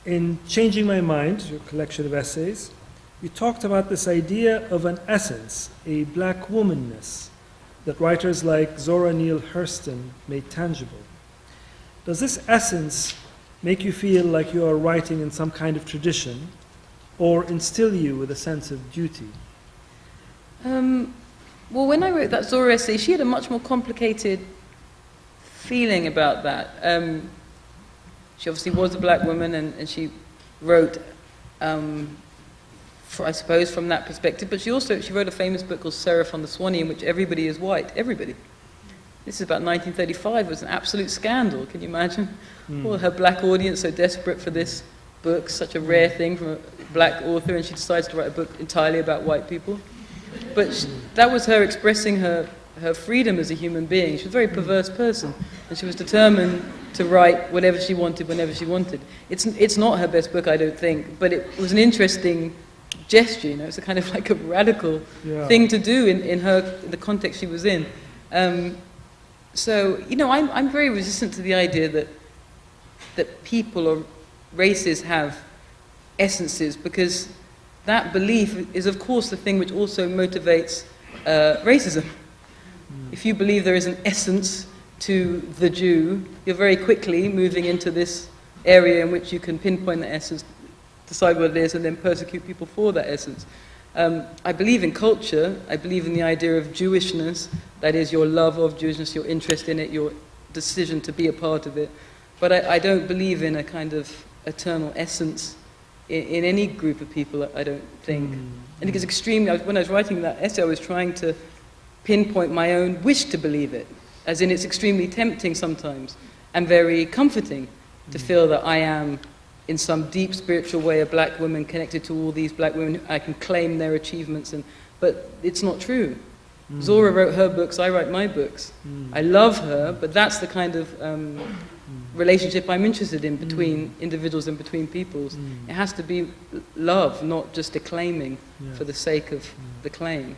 in Changing My Mind, your collection of essays, you talked about this idea of an essence, a black womanness, that writers like Zora Neale Hurston made tangible. Does this essence make you feel like you are writing in some kind of tradition, or instill you with a sense of duty? Well, when I wrote that Zora essay, she had a much more complicated feeling about that. She obviously was a black woman, and she wrote, I suppose, from that perspective. But she wrote a famous book called Seraph on the Swanee, in which everybody is white. Everybody. This is about 1935. It was an absolute scandal. Can you imagine? Well, her black audience so desperate for this book, such a rare thing from a black author, and she decides to write a book entirely about white people. But that was her expressing her freedom as a human being. She was a very perverse person, and she was determined to write whatever she wanted, whenever she wanted. It's not her best book, I don't think, but it was an interesting gesture. You know, it's a kind of like a radical thing to do in the context she was in. So, you know, I'm very resistant to the idea that people or races have essences, because that belief is, of course, the thing which also motivates racism. If you believe there is an essence to the Jew, you're very quickly moving into this area in which you can pinpoint the essence, decide what it is, and then persecute people for that essence. I believe in culture. I believe in the idea of Jewishness, that is your love of Jewishness, your interest in it, your decision to be a part of it. But I don't believe in a kind of eternal essence in any group of people, I don't think. I think it's extremely, when I was writing that essay, I was trying to pinpoint my own wish to believe it, as in it's extremely tempting sometimes, and very comforting to feel that I am, in some deep spiritual way, a black woman connected to all these black women. I can claim their achievements, but it's not true. Zora wrote her books, I write my books. I love her, but that's the kind of relationship I'm interested in between individuals and between peoples. It has to be love, not just a claiming for the sake of the claim.